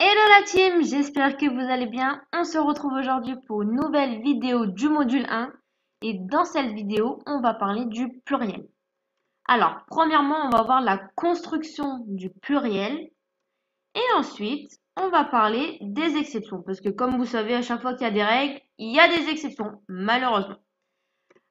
Hello la team, j'espère que vous allez bien. On se retrouve aujourd'hui pour une nouvelle vidéo du module 1 et dans cette vidéo, on va parler du pluriel. Alors, premièrement, on va voir la construction du pluriel et ensuite, on va parler des exceptions parce que comme vous savez, à chaque fois qu'il y a des règles, il y a des exceptions, malheureusement.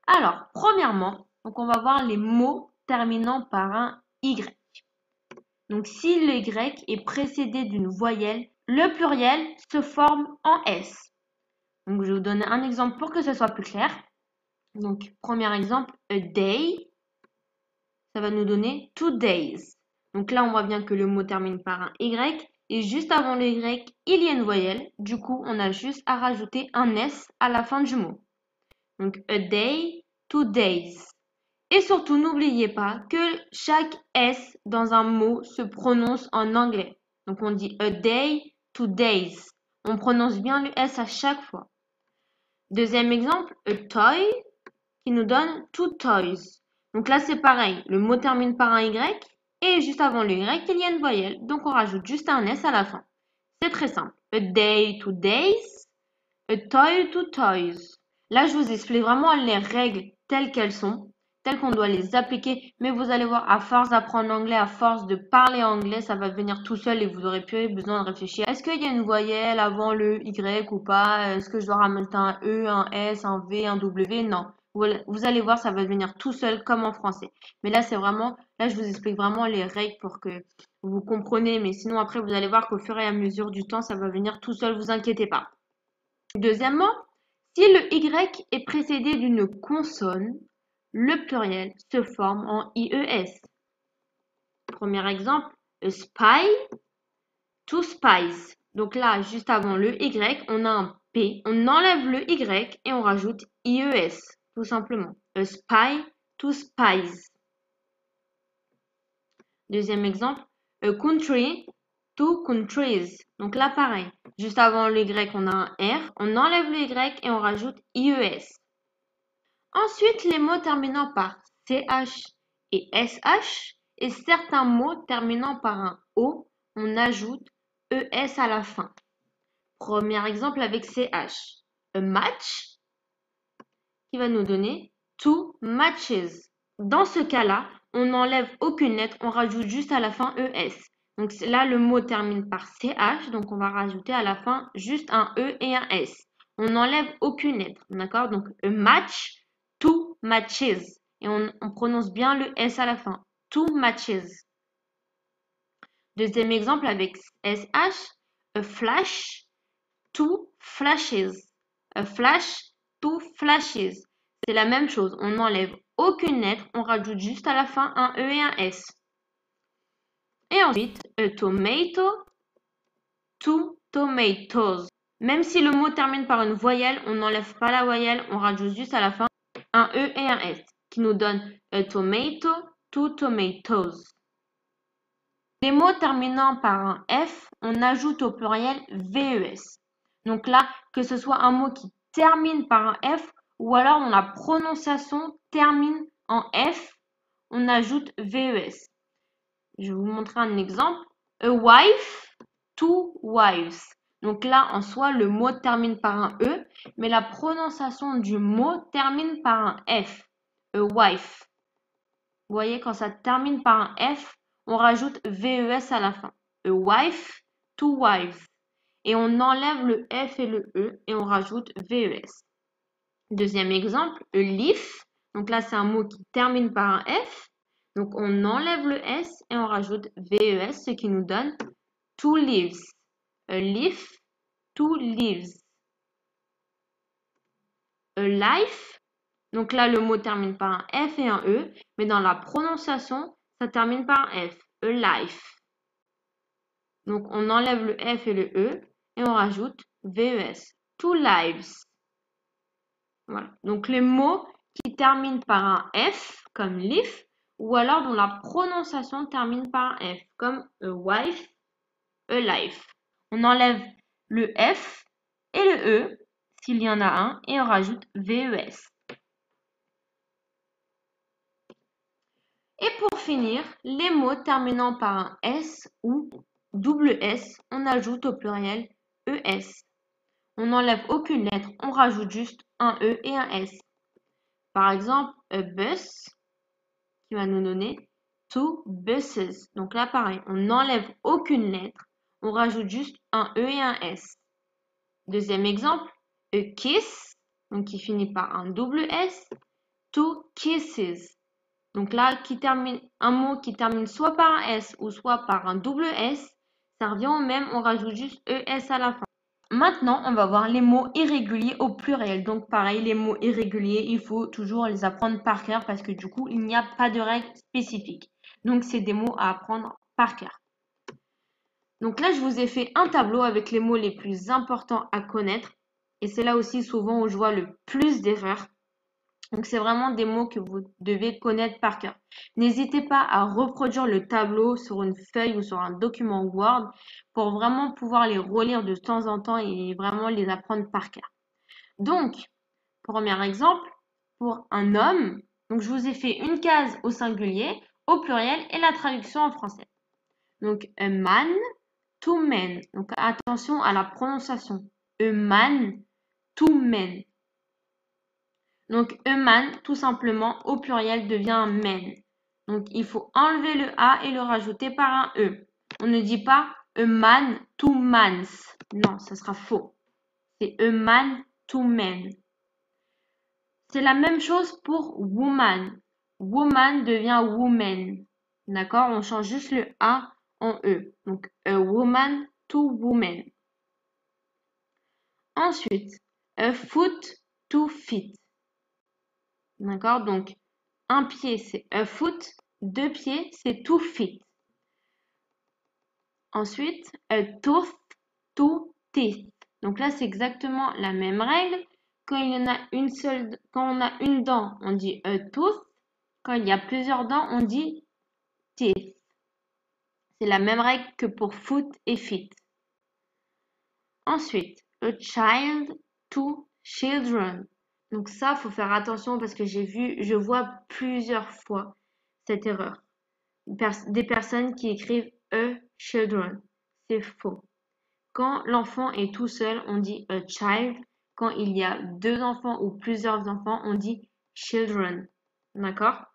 Alors, premièrement, donc on va voir les mots terminant par un Y. Donc, si le Y est précédé d'une voyelle, le pluriel se forme en S. Donc, je vais vous donner un exemple pour que ce soit plus clair. Donc, premier exemple, a day, ça va nous donner 2 days. Donc là, on voit bien que le mot termine par un Y et juste avant le Y, il y a une voyelle. Du coup, on a juste à rajouter un S à la fin du mot. Donc, a day, 2 days. Et surtout, n'oubliez pas que chaque S dans un mot se prononce en anglais. Donc, on dit a day, 2 days. On prononce bien le S à chaque fois. Deuxième exemple, a toy, qui nous donne 2 toys. Donc là, c'est pareil. Le mot termine par un Y et juste avant le Y, il y a une voyelle. Donc, on rajoute juste un S à la fin. C'est très simple. A day, 2 days. A toy, 2 toys. Là, je vous explique vraiment les règles telles qu'elles sont, telles qu'on doit les appliquer. Mais vous allez voir, à force d'apprendre l'anglais, à force de parler anglais, ça va venir tout seul et vous n'aurez plus besoin de réfléchir. Est-ce qu'il y a une voyelle avant le Y ou pas? Est-ce que je dois rajouter un E, un S, un V, un W? Non. Vous allez voir, ça va venir tout seul comme en français. Mais là, là, je vous explique vraiment les règles pour que vous compreniez. Mais sinon, après, vous allez voir qu'au fur et à mesure du temps, ça va venir tout seul, vous inquiétez pas. Deuxièmement, si le Y est précédé d'une consonne, le pluriel se forme en IES. Premier exemple, a spy, 2 spies. Donc là, juste avant le Y, on a un P, on enlève le Y et on rajoute IES, tout simplement. A spy, 2 spies. Deuxième exemple, a country, 2 countries. Donc là, pareil. Juste avant le Y, on a un R. On enlève le Y et on rajoute IES. Ensuite, les mots terminant par CH et SH et certains mots terminant par un O, on ajoute ES à la fin. Premier exemple avec CH. A match qui va nous donner 2 matches. Dans ce cas-là, on n'enlève aucune lettre, on rajoute juste à la fin ES. Donc là, le mot termine par CH, donc on va rajouter à la fin juste un E et un S. On n'enlève aucune lettre, d'accord? Donc a match, 2 matches. Et on prononce bien le S à la fin. 2 matches. Deuxième exemple avec SH, a flash, 2 flashes. A flash, 2 flashes. C'est la même chose, on n'enlève aucune lettre, on rajoute juste à la fin un E et un S. Et ensuite, a tomato, 2 tomatoes. Même si le mot termine par une voyelle, on n'enlève pas la voyelle, on rajoute juste à la fin un E et un S, qui nous donne a tomato, 2 tomatoes. Les mots terminant par un F, on ajoute au pluriel VES. Donc là, que ce soit un mot qui termine par un F ou alors dont la prononciation termine en F, on ajoute VES. Je vais vous montrer un exemple. A wife, 2 wives. Donc là, en soi, le mot termine par un E, mais la prononciation du mot termine par un F. A wife. Vous voyez, quand ça termine par un F, on rajoute VES à la fin. A wife, 2 wives. Et on enlève le F et le E et on rajoute VES. Deuxième exemple, a leaf. Donc là, c'est un mot qui termine par un F. Donc on enlève le S et on rajoute VES, ce qui nous donne 2 leaves. A leaf, 2 leaves. A life. Donc là, le mot termine par un F et un E, mais dans la prononciation, ça termine par un F. A life. Donc on enlève le F et le E et on rajoute VES. 2 lives. Voilà. Donc les mots qui terminent par un F, comme leaf, ou alors dont la prononciation termine par un F, comme a wife, a life. On enlève le F et le E, s'il y en a un, et on rajoute VES. Et pour finir, les mots terminant par un S ou double S, on ajoute au pluriel ES. On n'enlève aucune lettre, on rajoute juste un E et un S. Par exemple, a bus, qui va nous donner 2 buses. Donc là, pareil, on n'enlève aucune lettre, on rajoute juste un E et un S. Deuxième exemple, a kiss, donc qui finit par un double S, 2 kisses. Donc là, un mot qui termine soit par un S ou soit par un double S, ça revient au même, on rajoute juste ES à la fin. Maintenant, on va voir les mots irréguliers au pluriel. Donc pareil, les mots irréguliers, il faut toujours les apprendre par cœur parce que du coup, il n'y a pas de règle spécifique. Donc c'est des mots à apprendre par cœur. Donc là, je vous ai fait un tableau avec les mots les plus importants à connaître. Et c'est là aussi souvent où je vois le plus d'erreurs. Donc c'est vraiment des mots que vous devez connaître par cœur. N'hésitez pas à reproduire le tableau sur une feuille ou sur un document Word pour vraiment pouvoir les relire de temps en temps et vraiment les apprendre par cœur. Donc, premier exemple, pour un homme, donc je vous ai fait une case au singulier, au pluriel et la traduction en français. Donc a man, two men. Donc attention à la prononciation. A man, two men. Donc, a man, tout simplement, au pluriel devient un man. Donc, il faut enlever le A et le rajouter par un E. On ne dit pas a man, two mans. Non, ça sera faux. C'est a man, two men. C'est la même chose pour woman. Woman devient woman. D'accord? On change juste le A en E. Donc, a woman, two women. Ensuite, a foot, two feet. D'accord? Donc, un pied, c'est a foot. Deux pieds, c'est 2 feet. Ensuite, a tooth, 2 teeth. Donc là, c'est exactement la même règle. Quand il y en a une seule, quand on a une dent, on dit a tooth. Quand il y a plusieurs dents, on dit teeth. C'est la même règle que pour foot et feet. Ensuite, a child, 2 children. Donc ça, faut faire attention parce que je vois plusieurs fois cette erreur. Des personnes qui écrivent a children. C'est faux. Quand l'enfant est tout seul, on dit a child. Quand il y a deux enfants ou plusieurs enfants, on dit children. D'accord?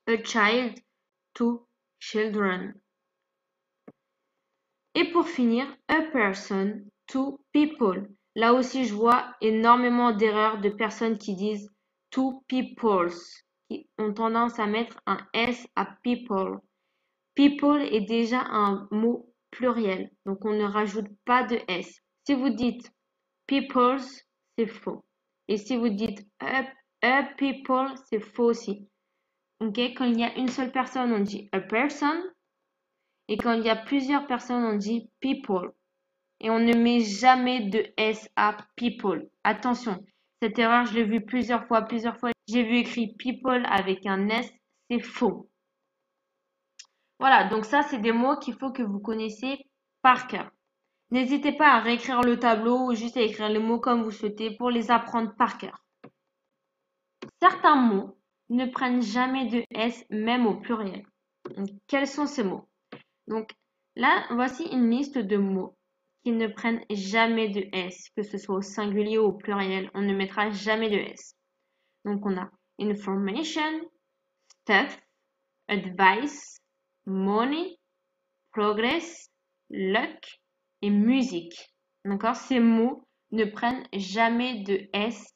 A child, 2 children. Et pour finir, a person, 2 people. Là aussi, je vois énormément d'erreurs de personnes qui disent 2 peoples, qui ont tendance à mettre un S à people. People est déjà un mot pluriel, donc on ne rajoute pas de S. Si vous dites peoples, c'est faux. Et si vous dites a people, c'est faux aussi. Okay? Quand il y a une seule personne, on dit a person. Et quand il y a plusieurs personnes, on dit people. Et on ne met jamais de S à people. Attention, cette erreur, je l'ai vue plusieurs fois. J'ai vu écrit people avec un S, c'est faux. Voilà, donc ça, c'est des mots qu'il faut que vous connaissiez par cœur. N'hésitez pas à réécrire le tableau ou juste à écrire les mots comme vous souhaitez pour les apprendre par cœur. Certains mots ne prennent jamais de S, même au pluriel. Donc, quels sont ces mots? Donc là, voici une liste de mots qui ne prennent jamais de S, que ce soit au singulier ou au pluriel, on ne mettra jamais de S. Donc on a information, stuff, advice, money, progress, luck et musique. D'accord? Ces mots ne prennent jamais de S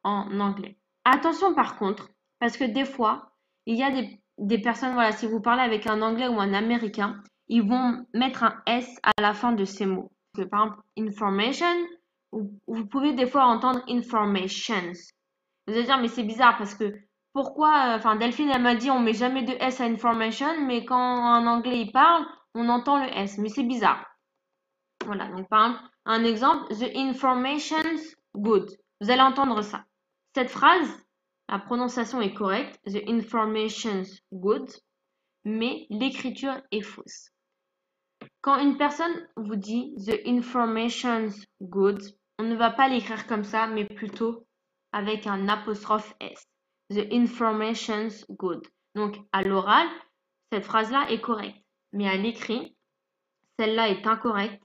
en anglais. Attention par contre, parce que des fois, il y a des personnes, voilà, si vous parlez avec un anglais ou un américain, ils vont mettre un S à la fin de ces mots. Par exemple, information, vous pouvez des fois entendre informations. Vous allez dire, mais c'est bizarre parce que pourquoi, enfin, Delphine, elle m'a dit, on met jamais de S à information, mais quand un anglais il parle, on entend le S, mais c'est bizarre. Voilà, donc par exemple, un exemple, the information's good. Vous allez entendre ça. Cette phrase, la prononciation est correcte, the information's good, mais l'écriture est fausse. Quand une personne vous dit the information's good, on ne va pas l'écrire comme ça, mais plutôt avec un apostrophe S. The information's good. Donc, à l'oral, cette phrase-là est correcte. Mais à l'écrit, celle-là est incorrecte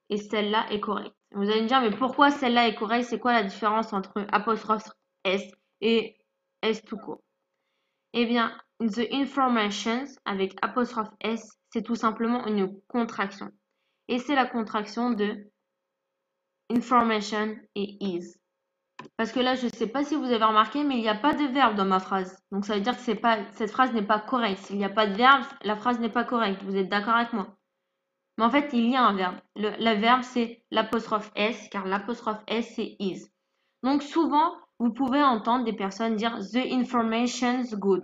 et celle-là est correcte. Vous allez me dire, mais pourquoi celle-là est correcte? C'est quoi la différence entre apostrophe S et S tout court? Eh bien, the information avec apostrophe S, c'est tout simplement une contraction. Et c'est la contraction de information et is. Parce que là, je ne sais pas si vous avez remarqué, mais il n'y a pas de verbe dans ma phrase. Donc ça veut dire que cette phrase n'est pas correcte. S'il n'y a pas de verbe, la phrase n'est pas correcte. Vous êtes d'accord avec moi? Mais en fait, il y a un verbe. Le verbe, c'est l'apostrophe S, car l'apostrophe S, c'est is. Donc souvent, vous pouvez entendre des personnes dire the information's good.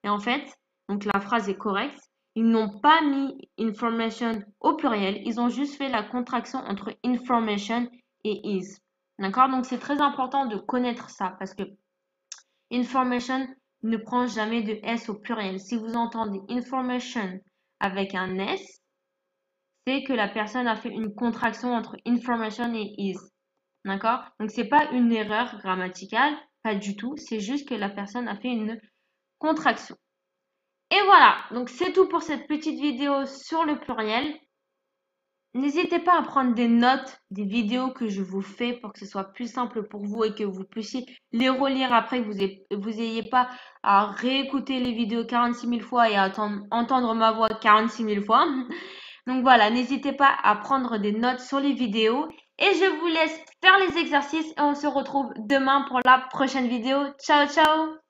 Et en fait, donc la phrase est correcte. Ils n'ont pas mis information au pluriel. Ils ont juste fait la contraction entre information et is. D'accord? Donc c'est très important de connaître ça parce que information ne prend jamais de S au pluriel. Si vous entendez information avec un S, c'est que la personne a fait une contraction entre information et is. D'accord? Donc, c'est pas une erreur grammaticale, pas du tout. C'est juste que la personne a fait une contraction. Et voilà. Donc, c'est tout pour cette petite vidéo sur le pluriel. N'hésitez pas à prendre des notes des vidéos que je vous fais pour que ce soit plus simple pour vous et que vous puissiez les relire après, que vous ayez pas à réécouter les vidéos 46 000 fois et à entendre ma voix 46 000 fois. Donc voilà, n'hésitez pas à prendre des notes sur les vidéos et je vous laisse faire les exercices et on se retrouve demain pour la prochaine vidéo. Ciao, ciao!